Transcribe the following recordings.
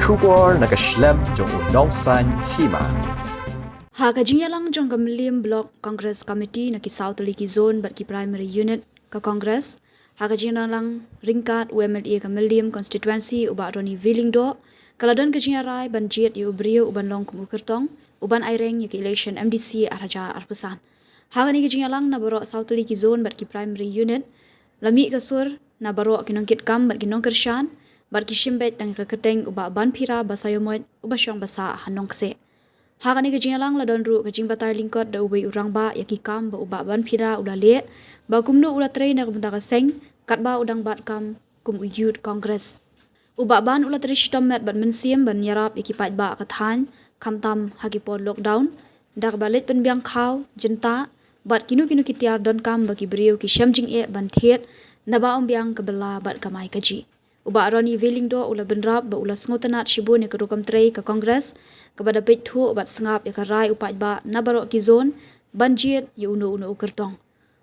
Shubor nakaslem jong unong san hima. Ha kajinyalang jong Kamliam Block Congress Committee na ki South Liki Zone bat ki Primary Unit ka Congress. Ha kajinyalang ringkat UMLA Kamliam Constituency uba Roni Willingdo. Kaladan kajinyarai ban jet yu ubrio uban long kumukertong uban aireng yu ki election MDC araja arpesan. Ha kani kajinyalang na barok South Liki Zone bat ki Primary Unit. Lami kasur na barok kinongkit kam bat kinong kershan. Bat kishimbet tang kaketeng uba ban pira basayomot uba syong basa hanong kse. Hakani kajingalang ladon ru kajing batar lingkot da ubay urang ba yaki kam ba uba ban pira ula le ba kumno ula trei na kumunta kaseng kat ba udang bat kam kum uyut kongres. Uba ban ula trei shitomet bat mensiem ban yarap yaki pat ba kathan kam tam hagipon lockdown dak balit pen biang khaw jenta bat kinu kitiar don kam bagi beriu ki shamjing e ban thiet na ba biang kabela bat kamai kaji. Uba Roni Willingdo ula benrap ba ula sngotanat shibu ne kerukam trei ke kongres kepada pethu ubat sengap ya karai upat ba nabarok ki zone banjir ya uno kertong.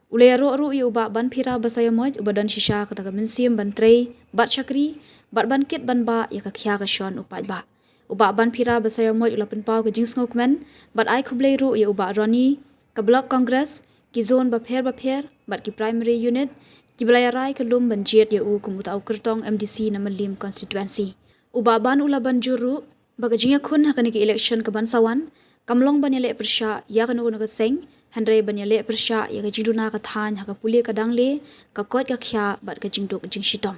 Ula ya ru ya uba ban pira basayamoj uba dan shisha kata kemensim ban trei bat syakri bat ban kit ban ba ya kakhya ka shon upat ba. Uba ban pira basayamoj ula penpau ke jing snokmen bat ai khublei ru ya uba Roni ke blok kongres ki zone ba pher bat ki primary unit ki belayarai kelum banjir ya u kumutau kertong MDC na Malim constituency. Uba ban ula ban juru bagajingya kun hakani ki election ke bansawan kamlong ban yale persya ya kanu ka seng handrai ban yale persya ya ka jiduna ka than haka puli ka dangle ka kot ka khya bat ka jingduk jing shitom.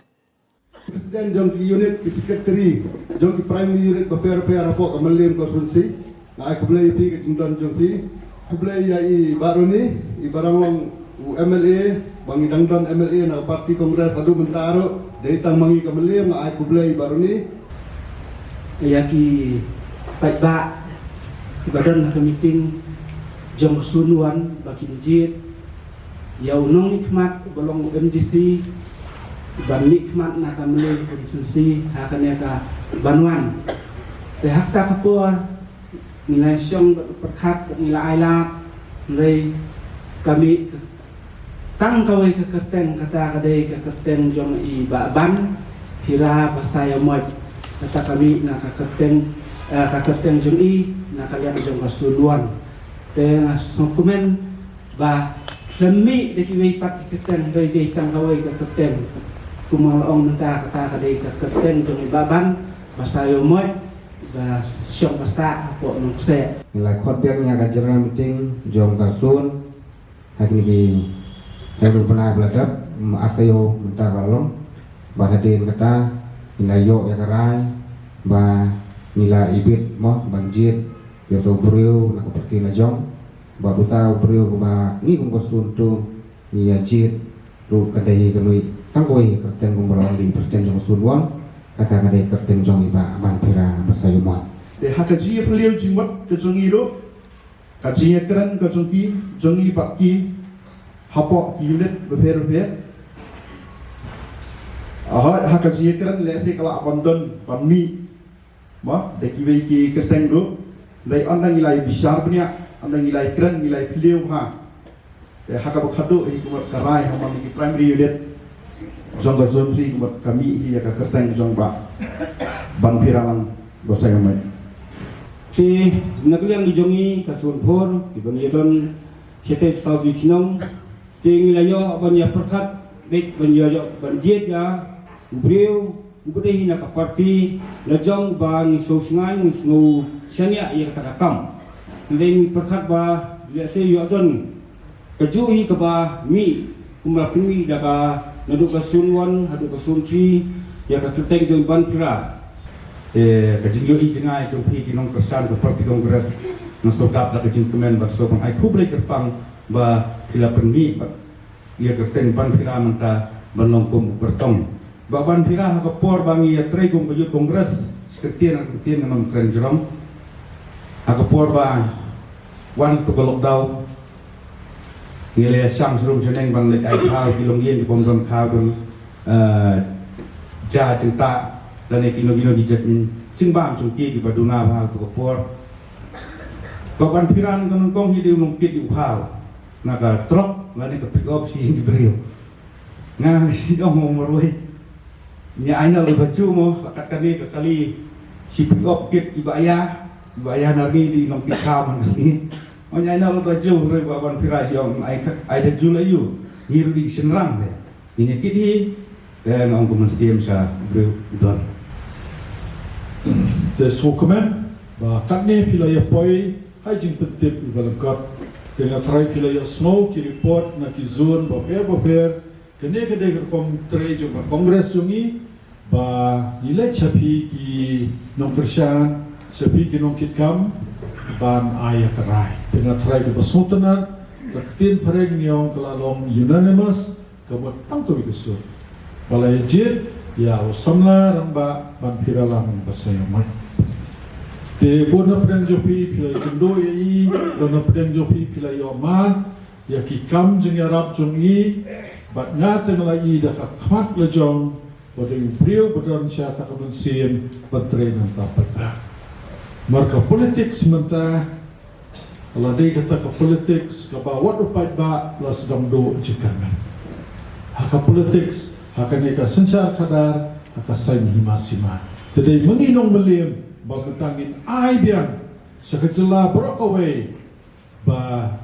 Presiden jong ki unit ki secretary jong ki primary unit ba per apo ka Malim constituency na ay kublay pi ka jingdon jong pi kublay ya i baroni i baramong MLA bangi dangdon MLA na parti kongres adu mentaro dari tang mangi Kamliam nga ay kublay baroni yaki patba ibadan na meeting jong sunuan bakin jit yaw nong ikmat bolong MDC ban nikmat na Kamliam konstitusi hakane ka banwan te hakta kapua nilai syong perkat nilai ailak nilai kami tang kawai ke keteng kata kadai ke keteng jong i ban pira pasaya moj kata kami na ke keteng jong i na kalian jong kasuluan te dokumen ba lemi de ki pat keteng doi de tang kawai ke keteng kumal ong nta kata kadai ke keteng jong i ban pasaya moj ba syok basta apo nong se nilai khotbeknya kajaran meeting jong kasun hakini Lalu pernah beladap asayo bentar balong bahadin kata nilai yok ya karai bah nilai ibit moh banjir yoto beriu nak pergi najong bah buta beriu bah ni kung kosuntu ni ajit lu kadai kanui tangkoi kerten kung balong di kerten jong sunwon kata kadai kerten jong iba mantira basayumon de hakaji beliau jimat ke jongi ro kaji keren ke jongi bakki hapok ki unit beber hakaji keren lese kala abandon panmi ma de ki wei ki keteng do lai andang ilai besar punya andang ilai keren ilai beliau ha de hakabok hadu hi kumat karai hamam ki primary unit jong zone 3 kumat kami hi ya ka keteng jong ba ban piralang bosaya mai ti nakliang dijongi kasun phor di bangilon khete sawi kinong ting layo banya perkat baik banya banjir ya ubriu ubudai na parti lajong ban sosngai ngu syania ya katakam len perkat ba biasa yo adon kajuhi ka ba mi kumapimi daka nadu kasunwan hadu kasunci ya ka keteng jong ban pira kajingyo i jengai jong pi kinong kersan ke parti kongres nasokap da kajing kemen barsopang ai publik kerpang ba pila penmi ia kerten ban pira manta banlongkum bertong ba ban pira ha por bangi ya trei kum bajut kongres seketian nam kren jrom ha por ba wan to lockdown ngile sang serum seneng ban lek ai khao kilong yen pom don khao don ja cinta dan ekino di jetin cingbam cungki di baduna ba to por ba ban pira nang kong hi di mungkit di khao naga truk ngani ke pick up si di beriu nga si dong mo moroi nya aina lu baju mo akat kami ke kali si pick kit ibaya nari di nong pikam ngasni onya ina lo baju re ba ban pirai yang ai de julayu hiru di senrang de ini kidi dan ngong kumasiam sa bro don the sokomen ba katne pilaya poi hai jing petip ibalangkat dengan try pilaya snow ki report na ki zone ba per kene kede kom tre jo ba kongres jungi ba nilai chapi ki nong persyan chapi ki nong kitkam ban ayah kerai dengan try ke besultanan ketin pereng yang kelalong unanimous kemudian tangko ikut balai jid ya usamla ramba ban piralang basayamai te bona pedang jopi pilai kendo yai bona pedang jopi pilai yoman ya kikam jeng yarab jongi bat ngate ngalai dah kamat lejong pada priu bedan syata kemensian pentre nan tapat marka politik sementara kalau dia kata ke politik ke bawah upai ba la sedang do jikanan haka politik haka neka sencar kadar haka sain himasima jadi menginong melim ba betangin ai biang sekejela brokaway ba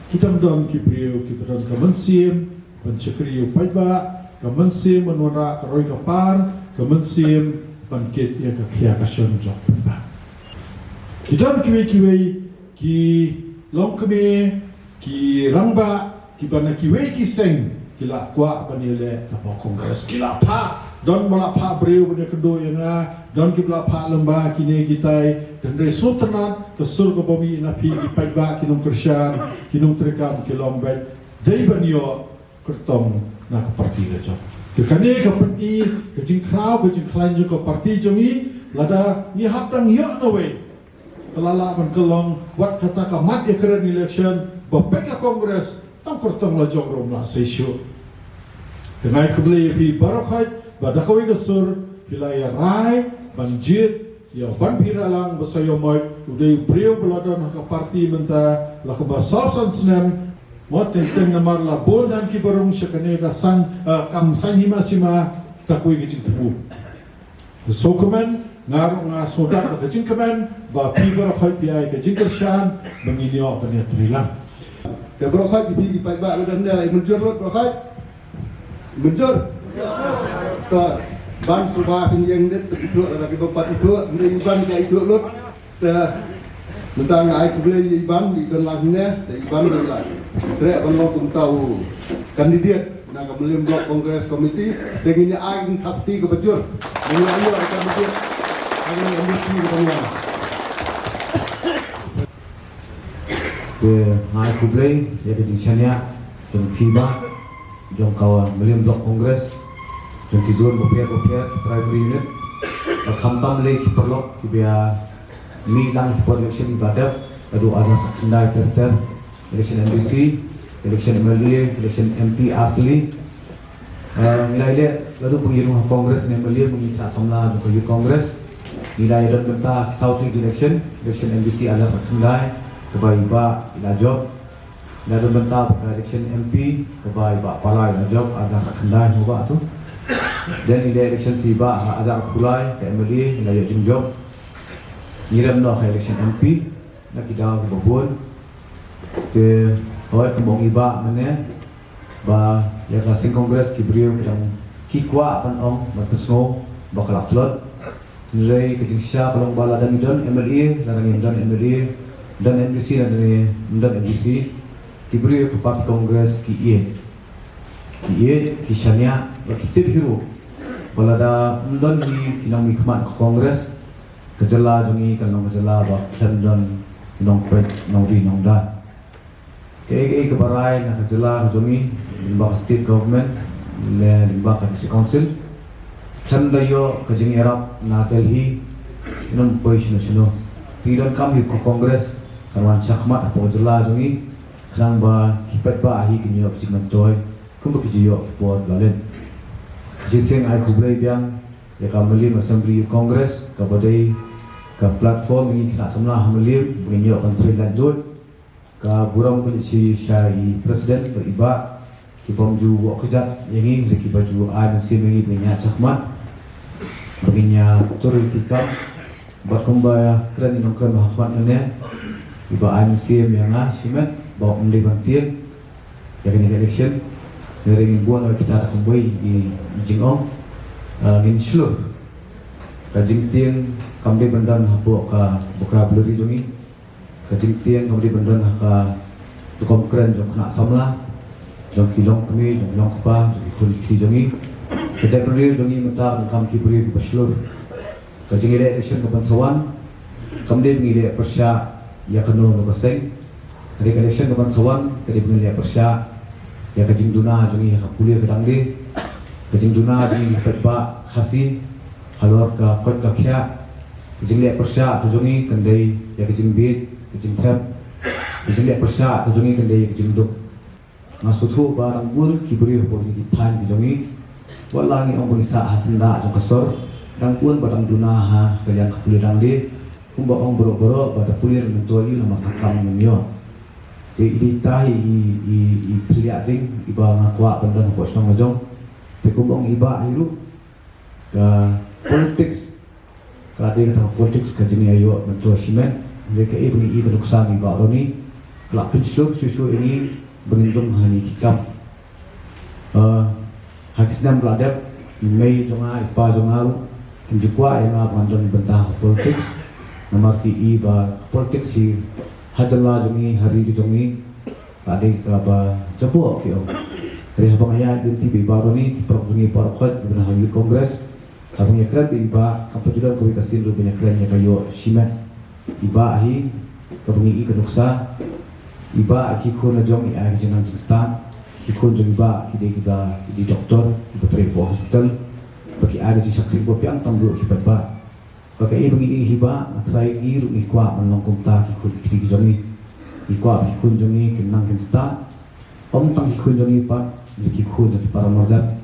kita mendon kipriu kibran kemensian pencekriu pai ba kemensian menora roi kapar kemensian bangkit ya kekia kasyon jok ba kita kiwe ki long keme ki rangba ki bana ki we ki seng kila kwa banile apa kongres kila pa don bala pa breu bane kendo yanga don ki bala pa lamba kine kitai dan re sultanan ke surga bumi na pi ki pai ba kinong kersyan kinong trekam ki lombet dei banyo kertong na parti le job ke kane ka peti ke jing krau ke jing klan jo ko parti jomi lada ni hak dang yo no we kelala menkelong buat kata kamat ya keren election bapeka kongres tang kertong la jong rom la seisyo dengan kebeli pi barokai badakawi gesur pilaya rai banjir ya ban piralang basayo moy udai priu beladan ka parti menta la ka basasan snem mo tenteng namar la bol dan ki barong syakane ka sang kam sang himasima takui gijing tebu sokomen ngarung nga sodak ke jingkemen ba pibar khoi piai ke jingkershan menginio penia trilang ke brokhoi di pai ba dan dai menjur rot brokhoi menjur to ban subah pinjeng det itu ada ke bapak itu dari ban ke itu lot tentang ai kubeli ban di dan lahnya dari ban lah trek ban lo pun tahu kandidat na kemuliaan blok kongres komiti tenginya ai takti ke bejur mengayu akan bejur ke ngai kublai ya ke jingsanya jong fiba jong kawan meliam blok kongres jong kizon bopier primary unit khamtam le ki perlok ki bia mi lang ki election ibadat adu azan ndai terter election MBC election MLA election MP Artli nilai lalu pengirim kongres ni MLA menginta samla jong kongres nilai dan bentak South Election MBC ada terkendai kebaiba ila job nilai dan bentak election MP kebaiba palai ila job ada terkendai muka tu dan nilai election siba ada pulai ke MLA nilai jing job ngiram no election MP nak kita kebobon ke awak kembang iba mana ba ya kasing kongres kibriu yang kikwa pan ong berpesno bakal upload nilai kejingsya pelong bala dan MLA dan MLA dan MBC dan MBC diberi ke parti kongres ki kisahnya kita biru bala da dan di kinang mikmat kongres kejela jongi kanong kejela ba dan nong pet nong di nong da ke kebarai na kejela jongi limba state government le limba council Tanda yo kajing Arab na Delhi non position sino tidak kami ke kongres karwan syakmat apa jela jungi kang ba kipat ba ahi kinyo kajing mentoy kumba kijiyo kipot balen jisen ai kublai biang ya kameli assembly kongres ka badai ka platform ini kena semlah hamili bunyo country lanjut ka burang polisi syai presiden beriba kibom ju wak kejat yang ini baju ai mesin ini punya syakmat baginya turun kita berkembang keren nongkan bahkan ini iba ansim yang simet bawa menjadi bantian yang ini election dari bulan kita akan kembali di jingong in seluruh kajing tiang kami bandan habuk buka bluri jongi kajing tiang kami bandan haka tukang keren jong kena samla jong kilong kami jong kilong kapa jong ikul ikri jongi kajang bluri jongi mentak kam kibri berseluruh kajing election kapan sawan kami mengile persya ya kanu nukaseng dari election kapan sawan kami mengile persya ya kajing duna jongi hakulir kedang di kajing duna jongi petba khasi halor ka kot ka khya kajing le persya tu jongi kandai ya kajing bit kajing thap kajing le persya tu jongi kandai kajing duk masuthu barang bur kibri hopor ni pan ki jongi walangi ong bisa hasanda jong kasor dang pun badang duna ha kalian kapulir dang di kumba ong boro-boro pada pulir mentoli nama kakam menyo di tahi i priading iba ngakwa bandan ko song ngajong te kumbong iba hiru ka politics kade ka politics ka jini ayo mentua simen mereka ibu ni iba nuksan iba roni kelak pinsluk susu ini benjong hani kikam hakisnam bladap mei jonga ipa jonga kunjukwa yang bandan bentah politics nama ki iba politics si hajalla jongi hari jongi kade ka ba japo ki o dari habang ayat binti iba roni perpungi parokot benar hari kongres abang yakran iba kapajudan ko ikasin ru banyak keranya kayo simet iba hi kabungi ikanuksa iba aki ko na jong i ari jenang jingstan ikon jong iba kide kita di doktor iba tre po hospital bagi ada si sakri bo piang tamdu kibat ba bagi ibang i hiba atrai iru ikwa manlongkong ta kikun kidi jongi ikwa kikun jongi kinang kinsta om tang kikun jongi pa kikun dari para marjat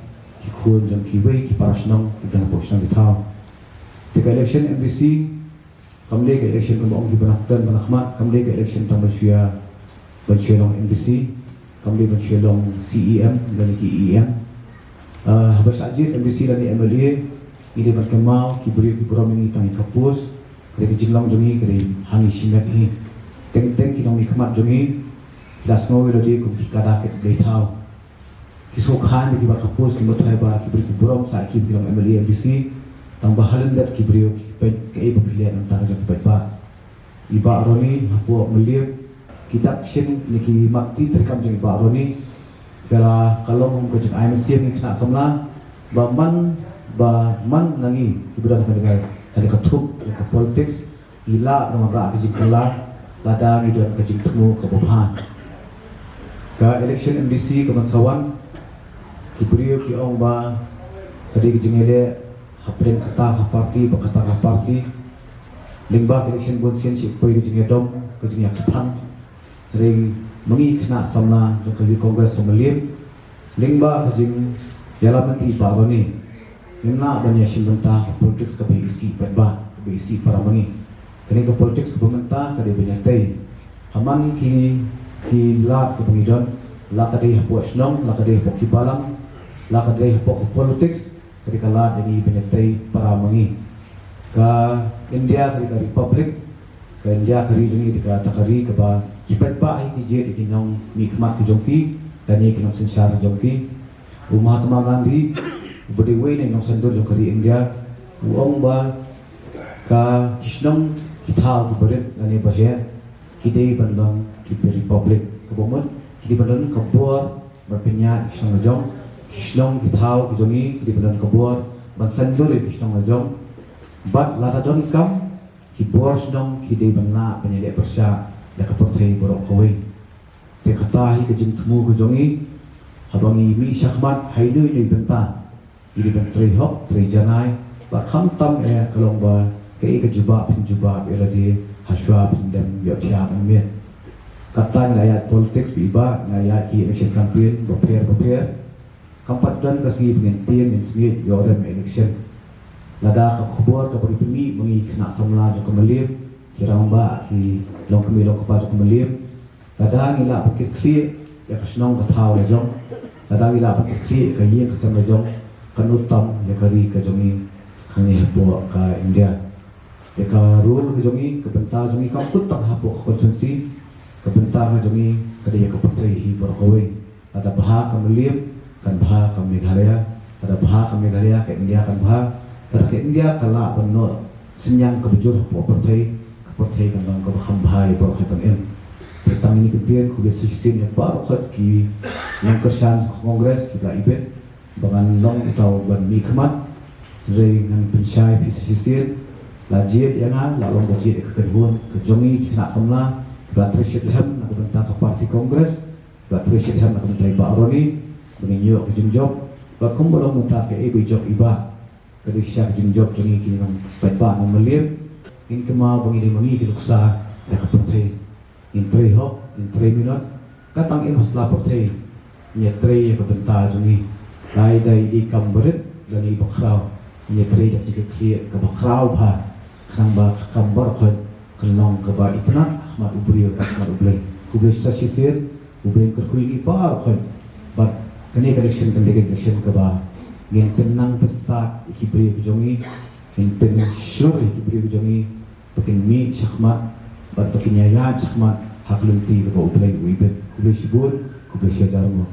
kikun jong kiwei ki parasnong dan posnong ditau tika election MBC kamle ke election ko ong gibanakdan banakmat kamle ke election tang basya long MBC kamle long CEM dan ki EM habas ajit MBC dan MLA ini berkemau kibri kibram ini tang kapus kare jinlang jongi kare hangi simet ini teng kinong ikmat jongi dasno welodi ko kikada ke detau kisokhan ki bakapos ki motai ba ki beri burong sa ki bilang MLA MBC tang bahalan dat ki beri ke ibu pilihan antara jat ba iba roni hapo melihat kitab shin niki makti terkam jeng iba roni kala kalong ko jeng IMC ni kena samla ba man nangi ibadah dengan dari ketuk ke politics ila nama ke jeng kala lada ni dan ke jeng temu ke bophan ka election MBC ke Mansawan kibrio ki ong ba kadi jengele hapren kata ka parti ba kata ka parti lingba election bonsian si poi jenge dom ke jenge kapan ring mengi kena samna jo ka kongres somalim lingba ke jeng dalam nanti ba bani nimna banyak simbenta politik ka BC ba BC para mengi kini ke politik ka pemerintah kadi banyak tei haman ki lat ke pengidon la kadi hapo snong la kadi hapo kibalang la kadai hapo politics ketika la jadi penyetai para mengi ke India ketika Republik ke India kari jungi ketika takari ke ba kipat ba ai DJ di kinong nikmat ki jongki dan ni kinong sensar jongki Mahatma Gandhi budi we ni nong sendur jong kari India uong ba ka kisnong kitau ki berit dan ni bahaya kidei bandong ki Republik ke bomon kidei bandong kabur berpenyak kisnong jong kisnong kitau kijongi di badan kabur bansan dole kisnong ajong bat latadon kam kibor snong kidei banna penyelek persya ya kaportei borok kowe te katahi kejing temu kijongi habangi mi syahmat hainu ni benta di bentrei hok trei janai ba kham tam kalong ba kei kejuba pinjuba eladi haswa pindam yo tia men kata ayat politik biba ayat ki election campaign boper kampat dan kasi pengintian in smith yorem election lada ka khubor ka pemi mengi kena samla jo kemelim kirang ba ki long kemi long ka jo kemelim lada ngila pakit clear ya kasnong ka thau le jong lada ngila pakit clear ka ye ka sam le jong kanutam ya kari ka jongi kami hapo ka India. Deka rule ke jongi kebentar jongi kam put tak hapo konsumsi kebentar jongi kadaya ke partai hi berkawai. Ada bahak kam Malaysia kan bahak kam Meghalaya, ada bahak kam Meghalaya ke India kan bahak. Ada ke India kala benar senyang kebujur hapo partai kan lang kabahai berkawai kan em. Petang ini kemudian kuliah sesin yang baru ki yang kersan kongres kita ibet dengan long atau ban mikmat dengan pensyai fisisir lajir yang la long lajir ke kedun ke jongi nak samla batresyid hem nak bentak ke parti kongres batresyid hem nak bentak Pak Roni menginyo ke jengjob bakum bolong bentak ke ibu job iba ke disyak jengjob jongi kini nang baik memeliem in kemau bangi mangi ke luksa ya ke partai in 3 hop in 3 minut katang in hasla partai nya 3 ke bentak jongi lai dai di kamberit dan i bakrau nya 3 dak jike ke bakrau ba khang ba kambar khot kelong ke ba itna Ahmad Ubri Ahmad Ubri kublai sasisir ubri kerkui ni par khot bat kene election ke ba ngin tenang pesta ikibri jongi in pen syur ikibri jongi pakin mi syahmat bat pakin ya syahmat hak lunti ke ba ubri uibet kublai sibur kublai syajarmo